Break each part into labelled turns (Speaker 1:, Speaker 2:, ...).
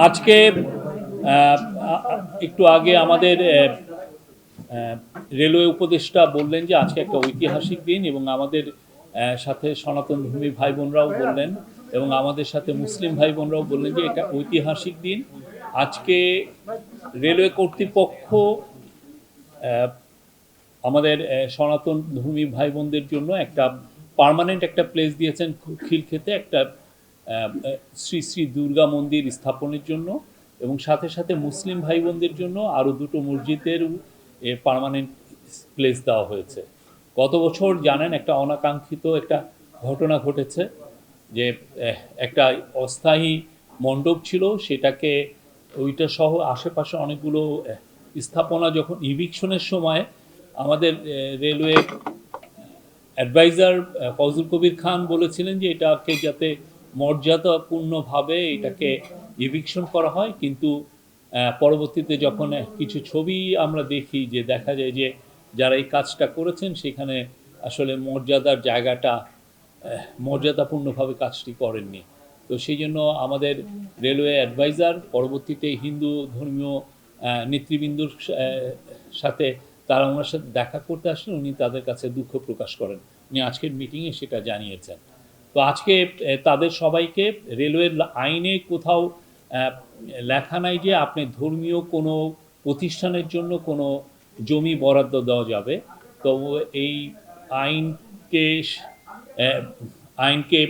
Speaker 1: আজকে একটু আগে আমাদের রেলওয়ে উপদেষ্টা বললেন যে আজকে একটা ঐতিহাসিক দিন, এবং আমাদের সাথে সনাতন ধর্মী ভাই বোনরাও বললেন এবং আমাদের সাথে মুসলিম ভাই বোনরাও বললেন যে এটা ঐতিহাসিক দিন। আজকে রেলওয়ে কর্তৃপক্ষ আমাদের সনাতন ধর্মী ভাই বোনদের জন্য একটা পার্মানেন্ট একটা প্লেস দিয়েছেন খিলক্ষেতে, একটা শ্রী শ্রী দুর্গা মন্দির স্থাপনের জন্য, এবং সাথে সাথে মুসলিম ভাই বোনদের জন্য আরও দুটো মসজিদের পার্মানেন্ট প্লেস দেওয়া হয়েছে। গত বছর জানেন একটা অনাকাঙ্ক্ষিত একটা ঘটনা ঘটেছে, যে একটা অস্থায়ী মণ্ডপ ছিল, সেটাকে ওইটা সহ আশেপাশে অনেকগুলো স্থাপনা যখন ইভিকশনের সময় আমাদের রেলওয়ে অ্যাডভাইজার ফজল কবির খান বলেছিলেন যে এটাকে যাতে মর্যাদাপূর্ণভাবে এটাকে ইভিকশন করা হয়, কিন্তু পরবর্তীতে যখন কিছু ছবি আমরা দেখি, যে দেখা যায় যে যারা এই কাজটা করেছেন সেখানে আসলে মর্যাদার জায়গাটা মর্যাদাপূর্ণভাবে কাজটি করেননি। তো সেই জন্য আমাদের রেলওয়ে অ্যাডভাইজার পরবর্তীতে হিন্দু ধর্মীয় নেতৃবৃন্দর সাথে তারা ওনার সাথে দেখা করতে আসলেন, উনি তাদের কাছে দুঃখ প্রকাশ করেন, উনি আজকের মিটিংয়ে সেটা জানিয়েছেন। তো আজকে তাদের সবাইকে রেলওয়ের আইনে কোথাও লেখা নাই যে আপনি ধর্মীয় কোনো প্রতিষ্ঠানের জন্য কোনো জমি বরাদ্দ দেওয়া যাবে। তো এই আইনকে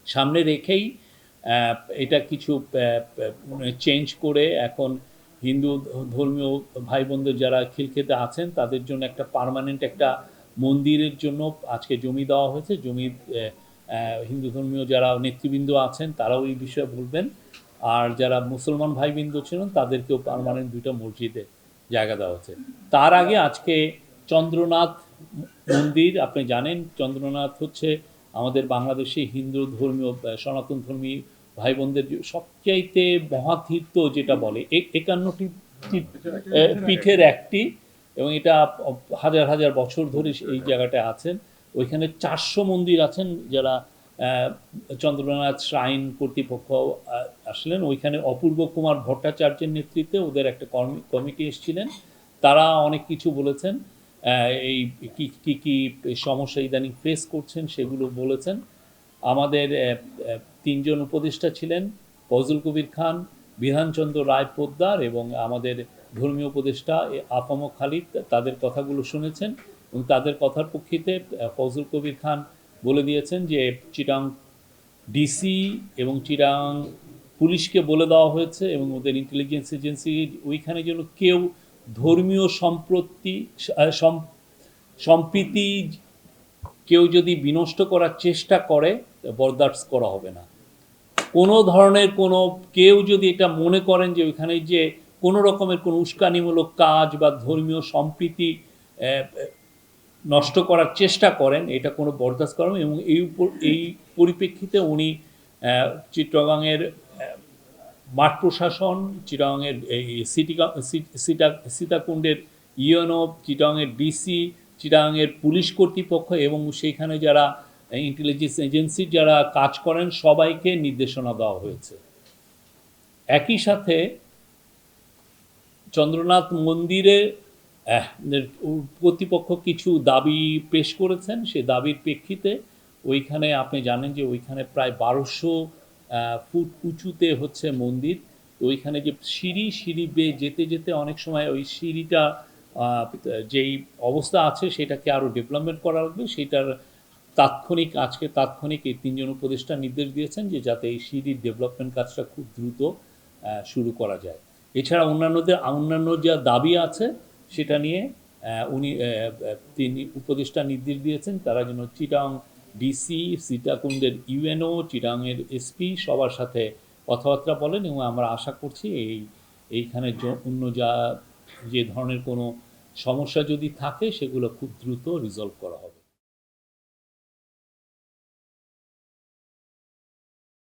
Speaker 1: সামনে রেখেই এটা কিছু চেঞ্জ করে এখন হিন্দু ধর্মীয় ভাই বোনদের যারা খিলক্ষেতে আছেন তাদের জন্য একটা পার্মানেন্ট একটা মন্দিরের জন্য আজকে জমি দেওয়া হয়েছে। জমি হিন্দু ধর্মীয় যারা নেতৃবৃন্দ আছেন তারাও এই বিষয়ে বলবেন, আর যারা মুসলমান ভাইবৃন্দ ছিলেন তাদেরকেও পার্মানেন্ট দুইটা মসজিদে জায়গা দেওয়া হচ্ছে। তার আগে আজকে চন্দ্রনাথ মন্দির, আপনি জানেন চন্দ্রনাথ হচ্ছে আমাদের বাংলাদেশে হিন্দু ধর্মীয় সনাতন ধর্মী ভাই বোনদের সবচাইতে মহাতীর্থ যেটা বলে 51টি পীঠের একটি, এবং এটা হাজার হাজার বছর ধরে এই জায়গাটা আছেন। ওইখানে 400 মন্দির আছেন যারা চন্দ্রনাথ শ্রাইন কর্তৃপক্ষ আসলেন। ওইখানে অপূর্ব কুমার ভট্টাচার্যের নেতৃত্বে ওদের একটা কমিটি এসেছিলেন, তারা অনেক কিছু বলেছেন, এই কি কি সমস্যা ইদানিং ফেস করছেন সেগুলো বলেছেন। আমাদের 3 জন উপদেষ্টা ছিলেন, ফজল কবির খান, বিধানচন্দ্র রায় পোদ্দার এবং আমাদের ধর্মীয় উপদেষ্টা আফম খালিদ, তাদের কথাগুলো শুনেছেন, এবং তাদের কথার প্রেক্ষিতে ফজল কবির খান বলে দিয়েছেন যে চিটাং ডিসি এবং চিটাং পুলিশকে বলে দেওয়া হয়েছে এবং ওদের ইন্টেলিজেন্স এজেন্সি ওইখানে যেন কেউ ধর্মীয় সম্প্রীতি কেউ যদি বিনষ্ট করার চেষ্টা করে বরদাস্ত করা হবে না। কোনো ধরনের কোনো কেউ যদি এটা মনে করেন যে ওইখানে যে কোনো রকমের কোনো উস্কানিমূলক কাজ বা ধর্মীয় সম্প্রীতি নষ্ট করার চেষ্টা করেন, এটা কোনো বরদাস্ত করেন। এবং এই পরিপ্রেক্ষিতে উনি চিট্টগাংয়ের মাঠ প্রশাসন, চিট্টগাংয়ের এই সীতাকুণ্ডের ইউএনও, চিট্টগাংয়ের ডিসি, চিট্টগাংয়ের পুলিশ কর্তৃপক্ষ এবং সেইখানে যারা ইন্টেলিজেন্স এজেন্সির যারা কাজ করেন সবাইকে নির্দেশনা দেওয়া হয়েছে। একই সাথে চন্দ্রনাথ মন্দিরে কর্তৃপক্ষ কিছু দাবি পেশ করেছেন, সে দাবির প্রেক্ষিতে ওইখানে আপনি জানেন যে ওইখানে প্রায় 1200 ফুট উঁচুতে হচ্ছে মন্দির। তো ওইখানে যে সিঁড়ি বেয়ে যেতে যেতে অনেক সময় ওই সিঁড়িটা যেই অবস্থা আছে সেটাকে আরও ডেভেলপমেন্ট করা লাগবে, সেটার আজকে তাৎক্ষণিক এই 3 জন উপদেষ্টা নির্দেশ দিয়েছেন যে যাতে এই সিঁড়ির ডেভেলপমেন্ট কাজটা খুব দ্রুত শুরু করা যায়। এছাড়া অন্যান্য যা দাবি আছে সেটা নিয়ে তিনি উপদেষ্টা নির্দেশ দিয়েছেন তারা যেন চিটাং ডিসি, সীতাকুণ্ডের ইউএনও, চিটাংয়ের এসপি সবার সাথে কথাবার্তা বলেন, এবং আমরা আশা করছি এইখানে অন্য যে ধরনের কোনো সমস্যা যদি থাকে সেগুলো খুব দ্রুত রিজলভ করা হবে।